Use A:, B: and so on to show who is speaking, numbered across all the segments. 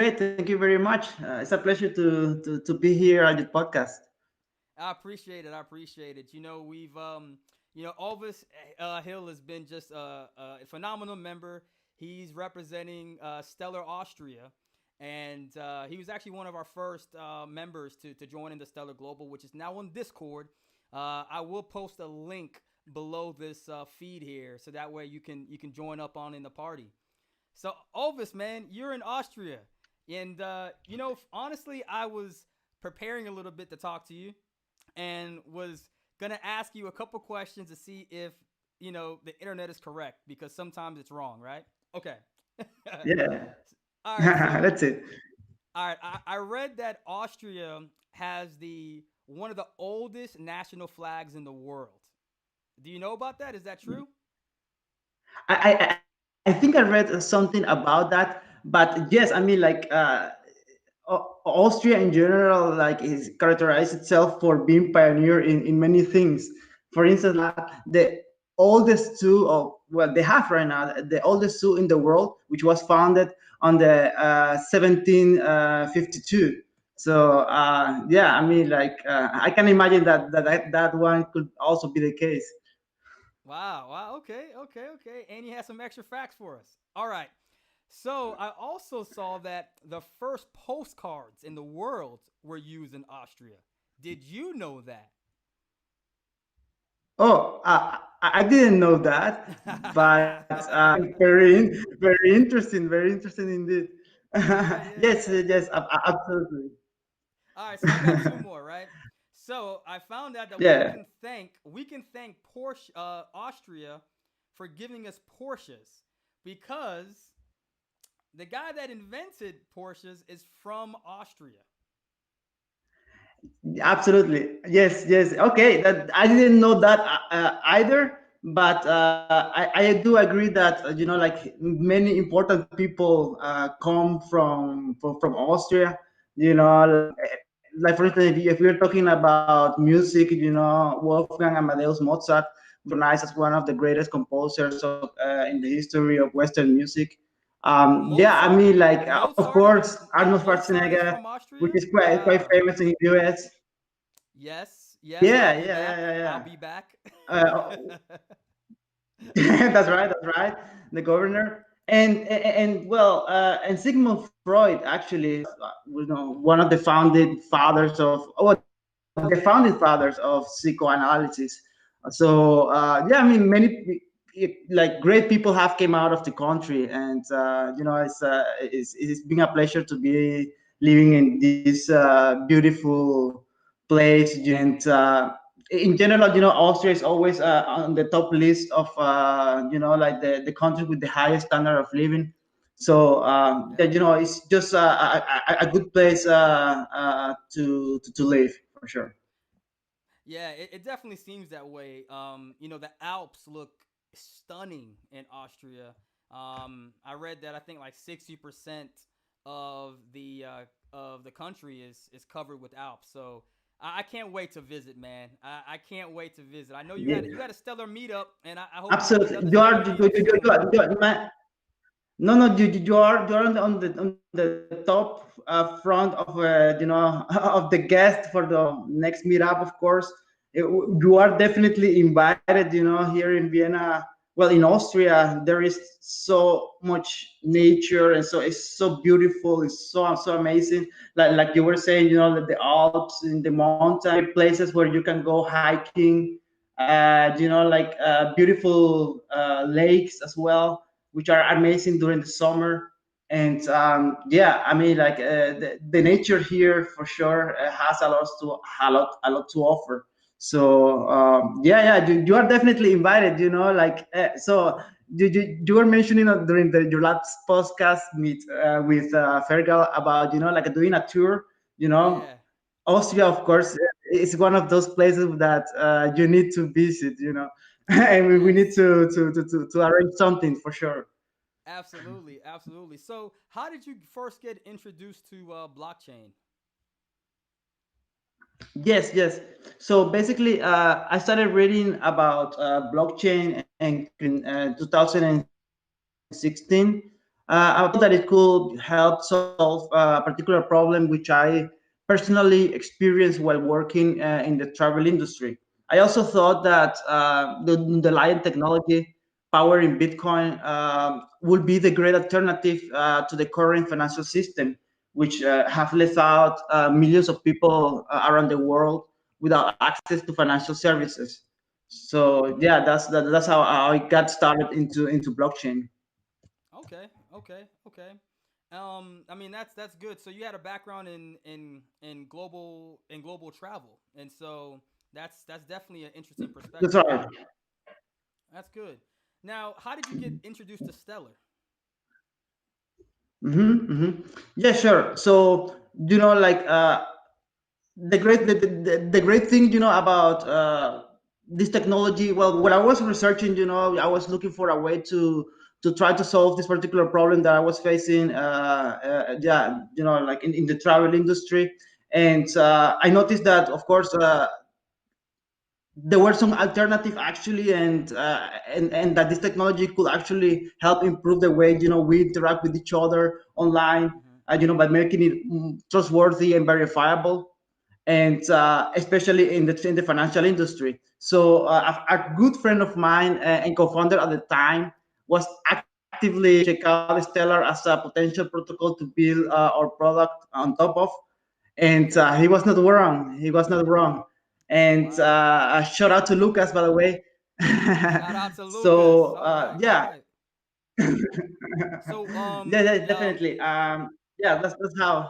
A: great. Thank you very much. It's a pleasure to be here at the podcast.
B: I appreciate it. I appreciate it. Olvis Hill has been just a phenomenal member. He's representing Stellar Austria, and he was actually one of our first members to join in the Stellar Global, which is now on Discord. I will post a link below this feed here, so that way you can join up on in the party. So Olvis, man, you're in Austria, and honestly, I was preparing a little bit to talk to you and was gonna ask you a couple questions to see if the internet is correct because sometimes it's wrong, right? Okay.
A: Yeah,
B: All right. So,
A: that's it.
B: all right. I read that Austria has the one of the oldest national flags in the world. Do you know about that? Is that true?
A: I think I read something about that, but yes, I mean like Austria in general like is characterized itself for being pioneer in many things. For instance, like the oldest zoo of well they have right now the oldest zoo in the world, which was founded on the 1752. So yeah, I mean like I can imagine that one could also be the case.
B: Wow. Wow. Okay. Okay. Okay. And he has some extra facts for us. All right. So I also saw that the first postcards in the world were used in Austria. Did you know that?
A: Oh, I didn't know that, but very interesting indeed.
B: Yeah, yeah,
A: Yes,
B: yeah.
A: yes, absolutely.
B: All right, so I got two more, right? So I found out that we
A: Yeah,
B: can thank we can thank Porsche Austria for giving us Porsches because the guy that invented Porsches is from Austria.
A: absolutely. Yes, yes. Okay, that I didn't know that either, but I do agree that like many important people come from Austria. Like for instance, if we're talking about music, Wolfgang Amadeus Mozart, recognized as one of the greatest composers in the history of Western music. Yeah, I
B: Mozart?
A: mean, like of
B: Mozart is
A: course, Arnold
B: Mozart is
A: Schwarzenegger,
B: from
A: which
B: Austria?
A: is quite
B: Wow.
A: famous in the US.
B: Yes, yes, I'll
A: Yeah,
B: be
A: yeah, yeah,
B: back.
A: yeah,
B: I'll
A: yeah.
B: be back.
A: Uh, that's right, that's right. The governor, and well, and Sigmund Freud actually one of the founded fathers of the founding fathers of psychoanalysis. So yeah, I mean, like great people have came out of the country, and it's been a pleasure to be living in this beautiful place. And in general, Austria is always on the top list of like the country with the highest standard of living. So that
B: Yeah.
A: it's just a good place to live for sure.
B: Yeah, it definitely seems that way. The Alps look stunning in Austria. I read that I think like 60% of the country is covered with Alps. So I can't wait to visit, man. I can't wait to visit. I know
A: Yeah,
B: you had a stellar meetup, and I hope you have
A: absolutely.
B: another stellar meetup soon.
A: No, no, you are on the top front of of the guest for the next meetup. Of course, you are definitely invited. Here in Vienna, well, in Austria, there is so much nature, and so it's so beautiful. It's so amazing. Like you were saying, the Alps, in the mountain, places where you can go hiking. Like beautiful lakes as well, which are amazing during the summer. And yeah, I mean, like the nature here for sure has a lot to offer. So yeah, yeah, you are definitely invited. Like so. You were mentioning during your last podcast meet with Fergal about like doing a tour. You know,
B: Yeah.
A: Austria, of course, is one of those places that you need to visit. And we need
B: Yes.
A: to arrange something for sure.
B: Absolutely. Absolutely. So, how did you first get introduced to blockchain?
A: Yes, yes. So basically, I started reading about blockchain in 2016. I thought that it could help solve a particular problem which I personally experienced while working in the travel industry. I also thought that the underlying technology powering Bitcoin would be the great alternative to the current financial system, which have left out millions of people around the world without access to financial services. So yeah, that's how I got started into blockchain.
B: Okay, okay, okay. I mean that's good. So you had a background in global travel, and so that's definitely an interesting
A: That's
B: perspective.
A: right.
B: That's good. Now, how did you get introduced to Stellar?
A: Yeah, sure. So like the great thing about this technology. Well, when I was researching, I was looking for a way to try to solve this particular problem that I was facing. Yeah, like in the travel industry, and I noticed that, of course. There were some alternative actually, and that this technology could actually help improve the way we interact with each other online,
B: Mm-hmm.
A: by making it trustworthy and verifiable, and especially in the financial industry. So a good friend of mine and co-founder at the time was actively check out Stellar as a potential protocol to build our product on top of, and
B: Okay.
A: he was not wrong. He was not wrong. And
B: Wow.
A: a shout out to Lucas, by the way.
B: Shout out to Lucas.
A: So
B: All right. All
A: yeah,
B: right. So
A: yeah, definitely. Yeah, that's how.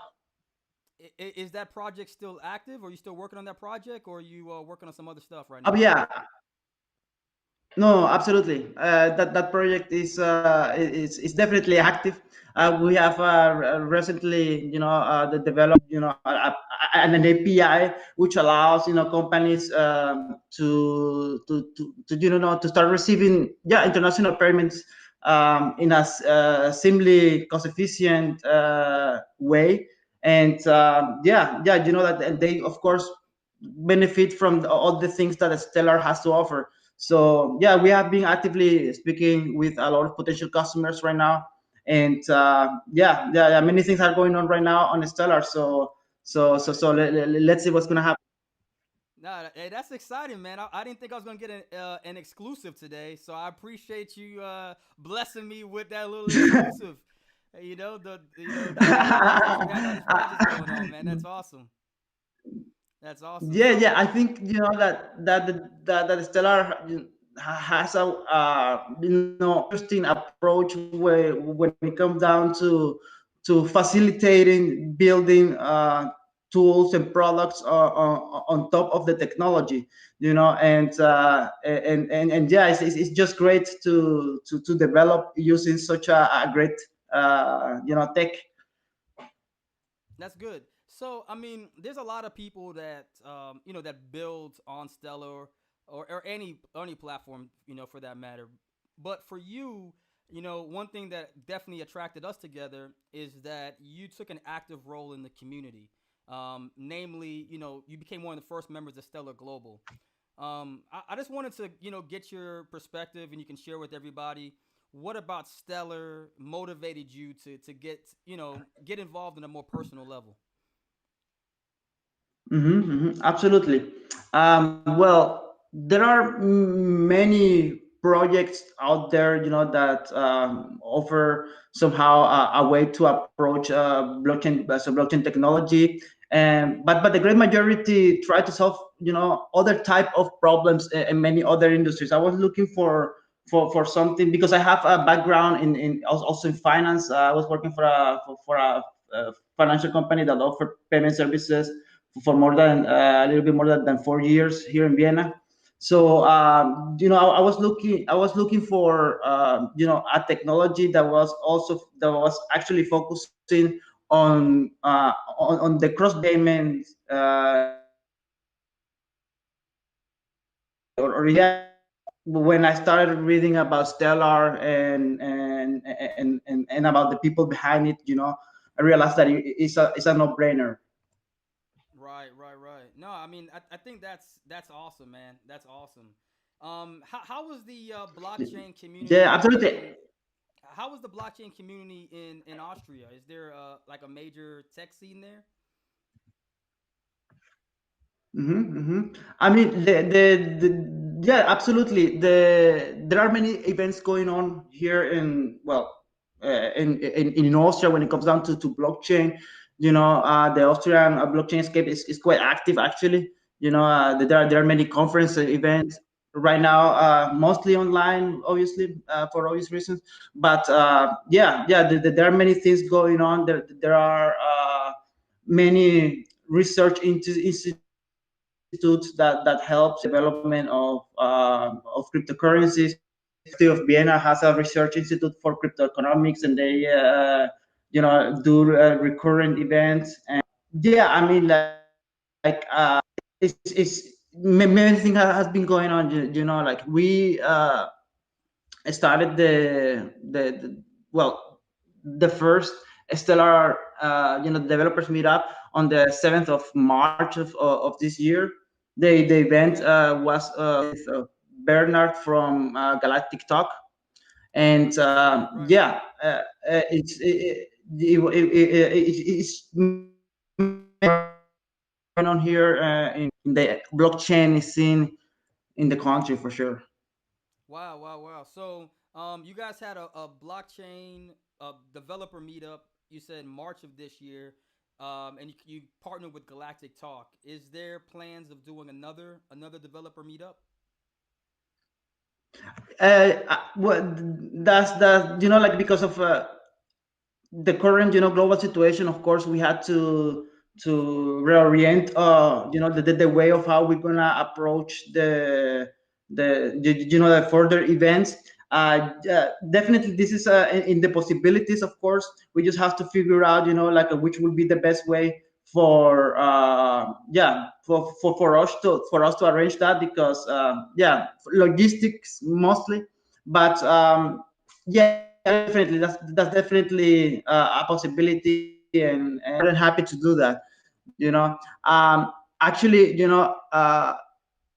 B: is that project still active? Are you still working on that project, or are you working on some other stuff right
A: Oh
B: now?
A: yeah, no, absolutely. That project is definitely active. We have recently, developed, an API which allows companies to start receiving international payments in a seemingly cost efficient way, and yeah, that, and they of course benefit from all the things that Stellar has to offer. So yeah, we have been actively speaking with a lot of potential customers right now, and yeah, many things are going on right now on Stellar.
B: Right.
A: Let's see what's gonna happen.
B: Nah, hey, that's exciting, man. I didn't think I was gonna get an exclusive today, so I appreciate you blessing me with that little exclusive. You know the knowledge that you had all these projects going on, man. That's awesome. That's awesome. So
A: Yeah. I think that Stellar has a interesting approach where when it comes down to facilitating building tools and products on top of the technology, and yeah, it's just great to develop using such a great tech.
B: that's good. So I mean, there's a lot of people that that build on Stellar or any platform, for that matter. But for you, one thing that definitely attracted us together is that you took an active role in the community. Namely, you became one of the first members of Stellar Global. I just wanted to, get your perspective, and you can share with everybody what about Stellar motivated you to get, get involved in a more personal level.
A: Absolutely. Well, there are many projects out there, that offer somehow a way to approach blockchain technology, and but the great majority try to solve, other type of problems in many other industries. I was looking for something because I have a background in also in finance. I was working for a financial company that offered payment services for more than a little bit more than 4 years here in Vienna. So I was looking for a technology that was actually focusing on the cross payment or yeah. When I started reading about Stellar and about the people behind it, I realized that it's a no-brainer.
B: Right, right, right. No, I mean, I think that's awesome, man. That's awesome. How was the blockchain
A: Yeah,
B: community
A: absolutely.
B: in? how is the blockchain community in Austria? Is there like a major tech scene there?
A: I mean, yeah, absolutely. There are many events going on here in, well, in Austria when it comes down to blockchain. The Austrian blockchain scape is quite active actually. There are many conference events right now, mostly online, obviously, for obvious reasons. But yeah, there are many things going on. There are many research into institutes that helps development of cryptocurrencies. University of Vienna has a research institute for cryptoeconomics, and they do recurrent events. And yeah, I mean, it's many things has been going on. Like we started the well, the first stellar developers meetup on the 7th of March of this year. The event
B: Okay.
A: was with Bernard from Galactic Talk. And
B: Galactic Talk, right?
A: yeah, it's many going on here in the blockchain scene in the country for sure.
B: Wow, wow, wow. So, you guys had a blockchain developer meetup. You said March of this year, and you partnered with Galactic Talk. Is there plans of doing another developer meetup?
A: Well, that's like because of the current global situation. Of course, we had to reorient the way of how we're gonna approach the further events. Definitely this is in the possibilities. Of course, we just have to figure out like which will be the best way for yeah for us to arrange that, because yeah, logistics mostly. But yeah, definitely that's definitely a possibility, and more than happy to do that. Actually,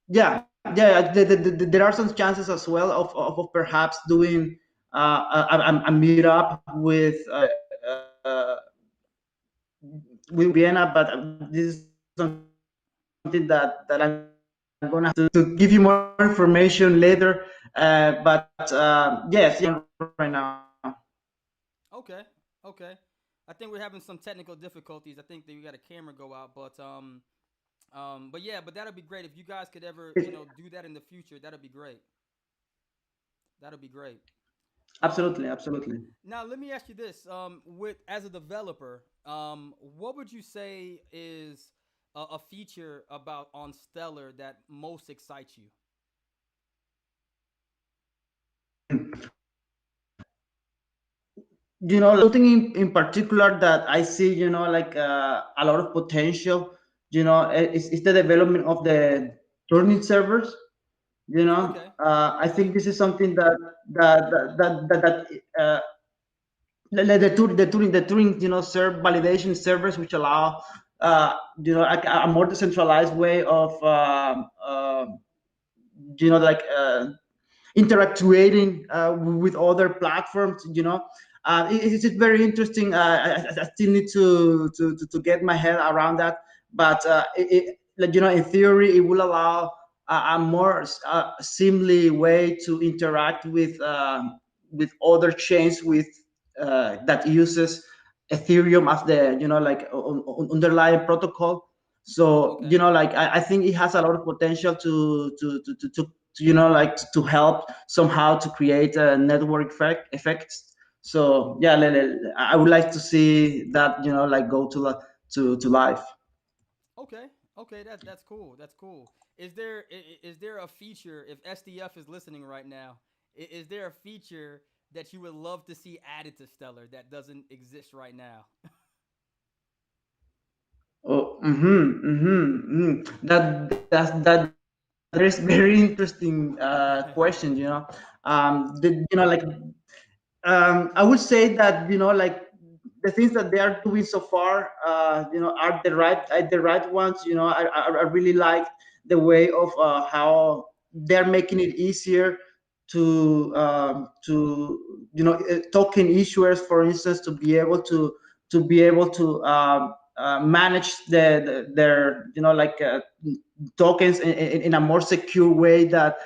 A: yeah, there are some chances as well of perhaps doing a meetup with Vienna. But this is something that I'm gonna have to give you more information later. But yes, right now.
B: Okay, okay. I think we're having some technical difficulties. I think that we got a camera go out, but yeah, but that'll be great if you guys could ever do that in the future. That'll be great. That'll be great. Um,
A: Absolutely, absolutely.
B: Now let me ask you this: with as a developer, what would you say is a feature about on Stellar that most excites you?
A: Something in particular that I see, like a lot of potential, is the development of the turning servers.
B: Okay,
A: I
B: okay,
A: think this is something that the Turing serve validation servers, which allow a more decentralized way of like interacting with other platforms. It's very interesting. I still need to get my head around that. But like, in theory, it will allow a more seamless way to interact with other chains with that uses Ethereum as the like underlying protocol. So
B: okay,
A: like I think it has a lot of potential to like to help somehow to create a network effects. So yeah, I would like to see that like go to life.
B: okay, okay. That's cool. That's cool. Is there a feature if SDF is listening right now? Is there a feature that you would love to see added to Stellar that doesn't exist right now?
A: Oh, that is very interesting question. Like I would say that like the things that they are doing so far, are the right ones. I really like the way of how they're making it easier token issuers, for instance, to be able to manage their tokens in a more secure way, that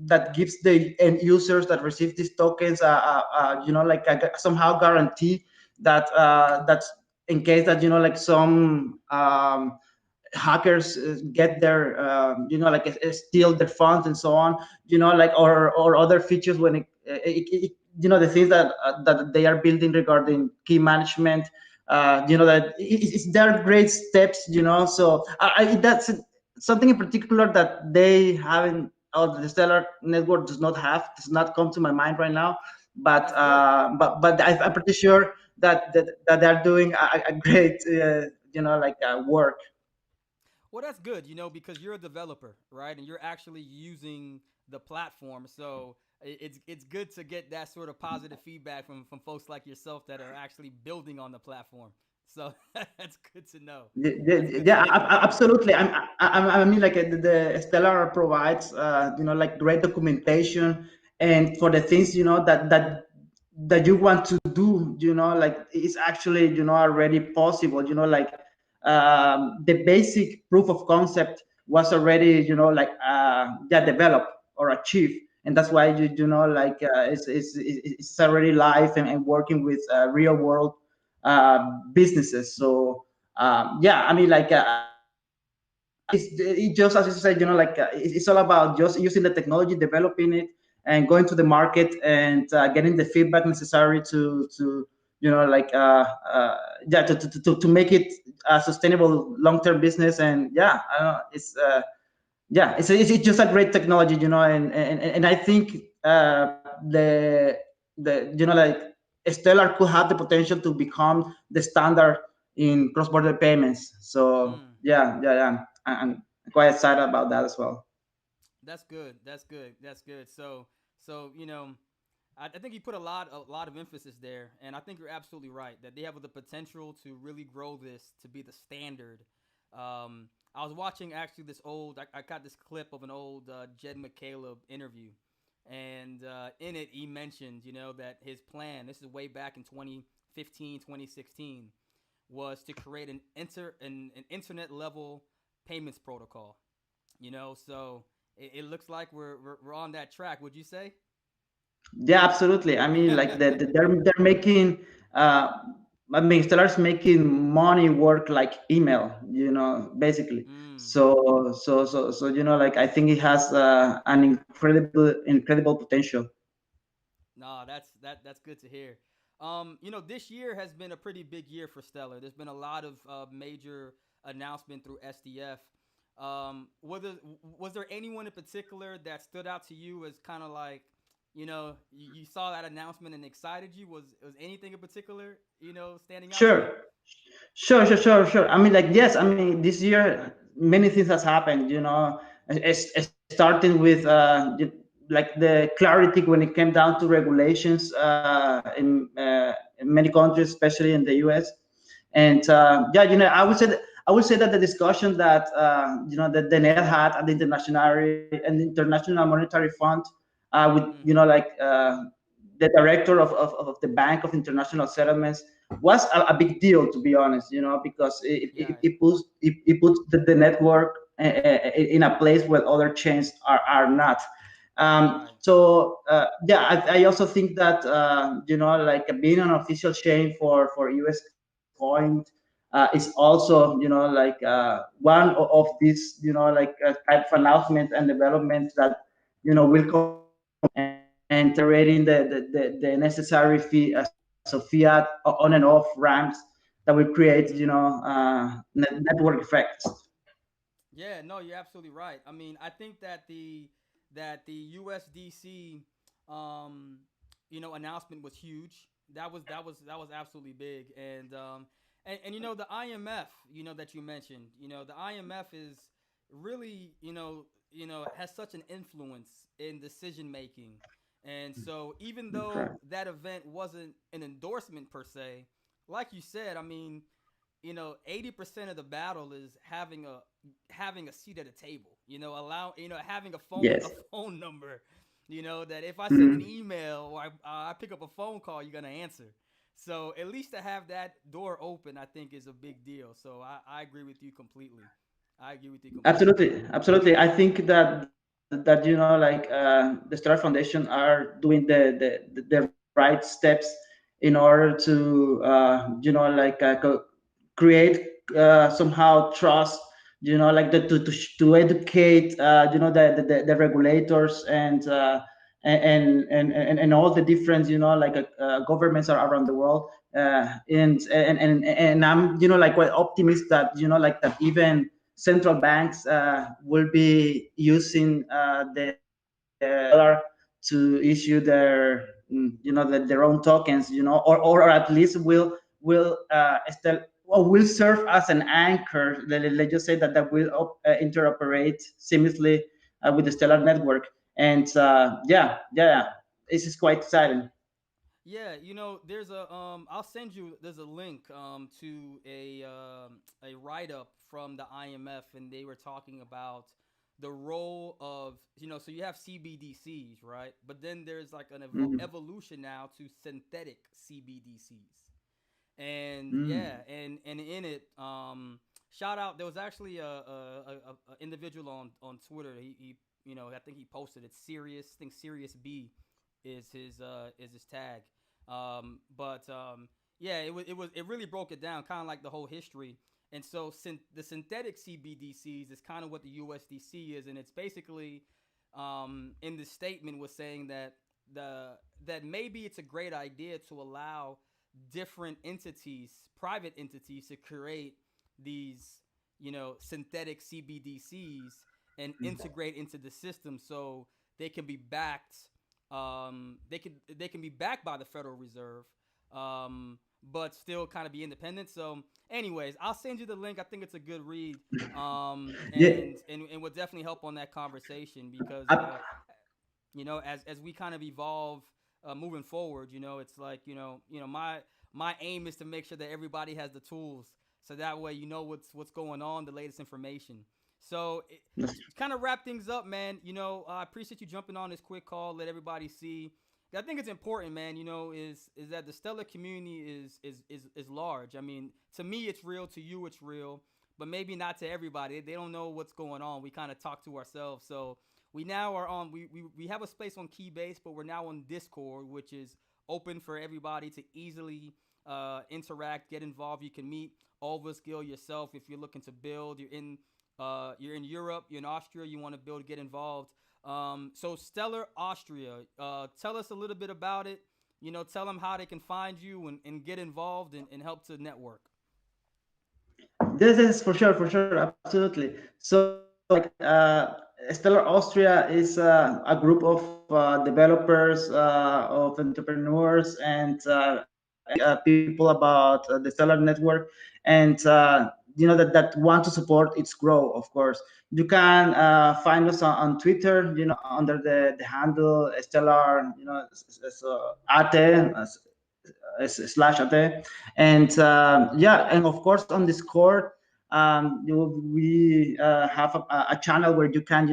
A: that gives the end users that receive these tokens somehow guarantee that that's in case that some hackers get their steal their funds and so on, or other features when the things that they are building regarding key management, that there are great steps, so that's something in particular that they haven't, or the Stellar network does not come to my mind right now, but
B: That's good.
A: I'm pretty sure that they're doing a great work.
B: Well, that's good, because you're a developer, right? And you're actually using the platform. So it's good to get that sort of positive feedback from folks like yourself that are actually building on the platform. So that's good to know. That's good to
A: Yeah,
B: hear.
A: absolutely. I mean, like the Stellar provides, like great documentation, and for the things, that you want to do, like it's actually, already possible, the basic proof of concept was already, yeah, developed or achieved, and that's why it's already live, and working with real world businesses. So yeah, I mean, it just, as you said, it's all about just using the technology, developing it, and going to the market, and getting the feedback necessary to yeah, to make it a sustainable long-term business. And yeah, I don't know, it's yeah, it's just a great technology, and I think the Stellar could have the potential to become the standard in cross-border payments. So
B: Mm.
A: yeah, yeah, yeah, I'm quite excited about that as well.
B: That's good. That's good. That's good. So I think you put a lot of emphasis there, and I think you're absolutely right that they have the potential to really grow this to be the standard. I was watching actually this old. I got this clip of an old Jed McCaleb interview, and in it he mentioned, that his plan. This is way back in 2015, 2016, was to create an internet level payments protocol. So it looks like we're on that track. Would you say?
A: Yeah, absolutely. I mean, like they're making. I mean, Stellar's making money work like email, basically.
B: Mm.
A: So like I think it has an incredible potential.
B: No, that's good to hear. This year has been a pretty big year for Stellar. There's been a lot of major announcement through SDF. Was there anyone in particular that stood out to you as kind of like, you saw that announcement and excited you? Was anything in particular, standing out to you?
A: Sure. Sure. I mean, like, yes, I mean, this year many things has happened. Starting with like the clarity when it came down to regulations in many countries, especially in the U.S. And yeah, I would say that the discussion that that Daniel had at the International Monetary Fund with
B: Mm-hmm.
A: the director of the Bank of International Settlements was a big deal, to be honest, because
B: Yeah.
A: it puts the network in a place where other chains are not.
B: Right.
A: Yeah, I also think that like being an official chain for US coin is also one of these type of announcements and developments that will come in and generating the necessary fee, so fiat on and off ramps that will create
B: Mm-hmm.
A: network effects.
B: Yeah, no, you're absolutely right. I mean, I think that the USDC announcement was huge. That was absolutely big. And the IMF, that you mentioned, the IMF is really, has such an influence in decision making. And so even though
A: Correct.
B: that event wasn't an endorsement per se, like you said, I mean, 80% of the battle is having a seat at a table. Having a
A: Yes.
B: phone number. That if I send an
A: Mhm.
B: email or I pick up a phone call, you're gonna answer. So at least to have that door open, I think is a big deal. So I agree with you completely. I agree with you completely.
A: Absolutely, absolutely. I think that like the Stellar Foundation are doing the right steps in order to create somehow trust. Like to educate the regulators and all the different governments are around the world. And I'm like quite optimistic that like that even central banks will be using the dollar to issue their own tokens, or at least will serve as an anchor. Let's just say that will interoperate seamlessly with the Stellar network. And yeah, this is quite exciting.
B: Yeah, there's I'll send you there's a link to a write up from the IMF, and they were talking about the role of so you have CBDCs, right? But then there's like an
A: Mhm.
B: evolution now to synthetic CBDCs. And yeah,
A: Mm.
B: and in it, shout out. There was actually a individual on Twitter. He I think he posted it. Serious, I think Serious B is his tag. But yeah, it really broke it down, kind of like the whole history. And so the synthetic CBDCs is kind of what the USDC is, and it's basically in the statement was saying the that maybe it's a great idea to allow different entities, private entities, to create these, synthetic CBDCs and integrate into the system so they can be backed. They can be backed by the Federal Reserve, but still kind of be independent. So, anyways, I'll send you the link. I think it's a good read,
A: Yeah.
B: and will definitely help on that conversation because
A: Ab-
B: as we kind of evolve moving forward, it's like my aim is to make sure that everybody has the tools, so that way what's going on, the latest information. So to kind of wrap things up, man. I appreciate you jumping on this quick call. Let everybody see. I think it's important, man. Is that the stellar community is large. I mean, to me, it's real. To you, it's real. But maybe not to everybody. They don't know what's going on. We kind of talk to ourselves. So we now are on we have a space on Keybase, but we're now on Discord, which is open for everybody to easily interact, get involved. You can meet Olvis, Gil, yourself if you're looking to build. You're in Europe, you're in Austria, you want to build, get involved. So Stellar Austria, tell us a little bit about it. Tell them how they can find you and get involved and help to network.
A: This is for sure, absolutely. So Stellar Austria is a group of developers, of entrepreneurs, and people about the Stellar network, and that want to support its growth. Of course, you can find us on Twitter, under the handle Stellar, Ate, slash at, and yeah, and of course on Discord, we have a channel where you can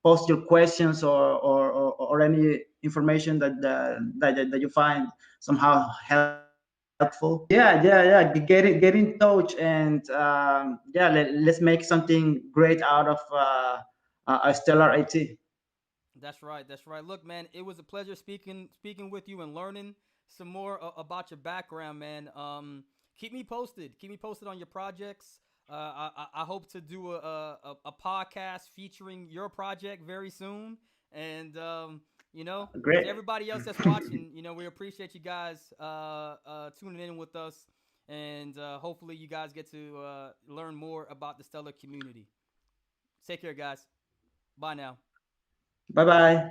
A: post your questions or any information that you find somehow helpful. And yeah, get in touch, and yeah, let's make something great out of a stellar IT.
B: That's right. That's right. Look, man, it was a pleasure speaking with you and learning some more about your background, man. Keep me posted. Keep me posted on your projects. I hope to do a podcast featuring your project very soon. And to
A: Great.
B: everybody else that's watching, we appreciate you guys tuning in with us, and hopefully you guys get to learn more about the Stellar community. Take care, guys. Bye now.
A: Bye bye.